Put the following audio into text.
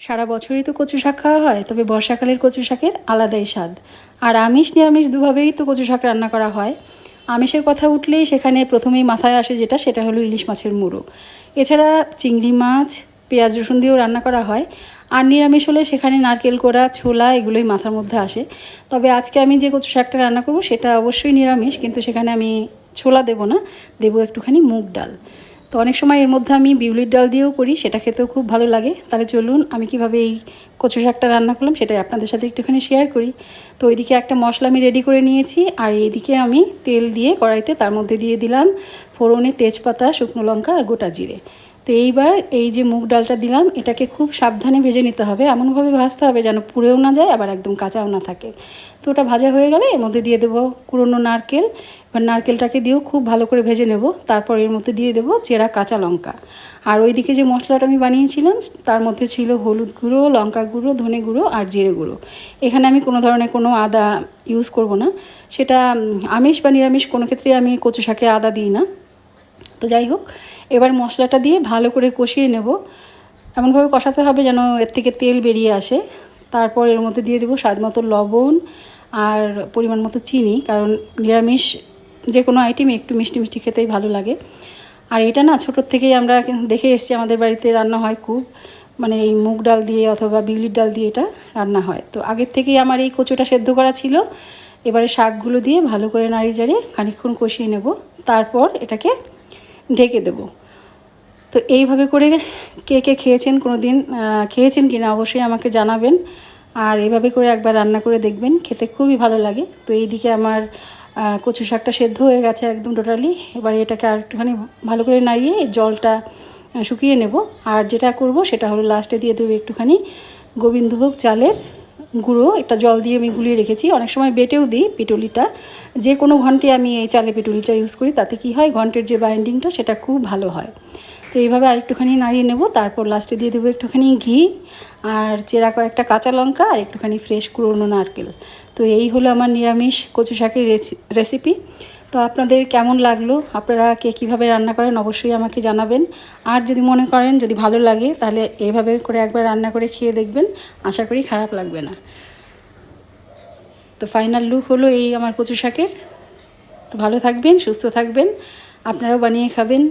সারা বছরই তো কচু শাক খাওয়া হয়, তবে বর্ষাকালের কচু শাকের আলাদাই স্বাদ। আর আমিষ নিরামিষ দুভাবেই তো কচু শাক রান্না করা হয়। আমিষের কথা উঠলেই সেখানে প্রথমেই মাথায় আসে সেটা হলো ইলিশ মাছের মুড়ো। এছাড়া চিংড়ি মাছ পেঁয়াজ রসুন দিয়েও রান্না করা হয়। আর নিরামিষ হলে সেখানে নারকেল কোড়া, ছোলা এগুলোই মাথার মধ্যে আসে। তবে আজকে আমি যে কচু শাকটা রান্না করব সেটা অবশ্যই নিরামিষ, কিন্তু সেখানে আমি ছোলা দেব না, দেবো একটুখানি মুগ ডাল। তো অনেক সময় এর মধ্যে আমি বিউলির ডাল দিয়েও করি, সেটা খেতেও খুব ভালো লাগে। তাহলে চলুন আমি কিভাবে এই কচু শাকটা রান্না করলাম সেটাই আপনাদের সাথে একটুখানি শেয়ার করি। তো ওইদিকে একটা মশলা আমি রেডি করে নিয়েছি, আর এইদিকে আমি তেল দিয়ে কড়াইতে তার মধ্যে দিয়ে দিলাম ফোড়নে তেজপাতা, শুকনো লঙ্কা আর গোটা জিরে। তো এইবার এই যে মুগ ডালটা দিলাম, এটাকে খুব সাবধানে ভেজে নিতে হবে, এমনভাবে ভাজতে হবে যেন পুড়েও না যায় আবার একদম কাঁচাও না থাকে। তো ওটা ভাজা হয়ে গেলে এর মধ্যে দিয়ে দেবো কুড়োনো নারকেল। এবার নারকেলটাকে দিয়েও খুব ভালো করে ভেজে নেব। তারপর এর মধ্যে দিয়ে দেবো চেরা কাঁচা লঙ্কা। আর ওইদিকে যে মশলাটা আমি বানিয়েছিলাম তার মধ্যে ছিল হলুদ গুঁড়ো, লঙ্কা গুঁড়ো, ধনে গুঁড়ো আর জিরে গুঁড়ো। এখানে আমি কোনো ধরনের কোনো আদা ইউজ করব না। সেটা আমিষ বা নিরামিষ কোনো ক্ষেত্রে আমি কচু শাকে আদা দিই না। তো যাই হোক, এবার মশলাটা দিয়ে ভালো করে কষিয়ে নেব। এমনভাবে কষাতে হবে যেন এর থেকে তেল বেরিয়ে আসে। তারপর এর মধ্যে দিয়ে দেবো স্বাদ মতো লবণ আর পরিমাণ মতো চিনি, কারণ নিরামিষ যে কোনো আইটেমই একটু মিষ্টি মিষ্টি খেতেই ভালো লাগে। আর এটা না ছোটোর থেকেই আমরা দেখে এসেছি, আমাদের বাড়িতে রান্না হয় খুব, মানে এই মুগ ডাল দিয়ে অথবা বিউলির ডাল দিয়ে এটা রান্না হয়। তো আগের থেকেই আমার এই কচুটা সেদ্ধ করা ছিল। এবারে শাকগুলো দিয়ে ভালো করে নাড়ি চাড়িয়ে খানিকক্ষণ কষিয়ে নেব, তারপর এটাকে ঢেকে দেব। তো এইভাবে করে কে কে খেয়েছেন, কোনো দিন খেয়েছেন কি না অবশ্যই আমাকে জানাবেন। আর এইভাবে করে একবার রান্না করে দেখবেন, খেতে খুবই ভালো লাগে। তো এইদিকে আমার কচু শাকটা সেদ্ধ হয়ে গেছে একদম টোটালি। এবার এটাকে আর একটুখানি ভালো করে নাড়িয়ে জলটা শুকিয়ে নেব। আর যেটা করব সেটা হলো লাস্টে দিয়ে দেবো একটুখানি গোবিন্দভোগ চালের গুঁড়ো। এটা জল দিয়ে আমি গুলিয়ে রেখেছি, অনেক সময় বেটেও দিই পিটুলিটা। যে কোনো ঘন্টে আমি এই চালের পিটুলিটা ইউজ করি, তাতে কি হয় ঘন্টের যে বাইন্ডিংটা সেটা খুব ভালো হয়। তো এইভাবে আরেকটুখানি নাড়িয়ে নেব। তারপর লাস্টে দিয়ে দেবো একটুখানি ঘি আর চেরা কয়েকটা কাঁচা লঙ্কা আর একটুখানি ফ্রেশ কুড়োনো নারকেল। তো এই হলো আমার নিরামিষ কচু শাকের রেসিপি। তো আপনাদের কেমন লাগলো, আপনারা কে কীভাবে রান্না করেন অবশ্যই আমাকে জানাবেন। আর যদি মনে করেন যদি ভালো লাগে তাহলে এইভাবে করে একবার রান্না করে খেয়ে দেখবেন, আশা করি খারাপ লাগবে না। তো ফাইনাল লুক হলো এই আমার কচু শাকের। তো ভালো থাকবেন, সুস্থ থাকবেন, আপনারাও বানিয়ে খাবেন।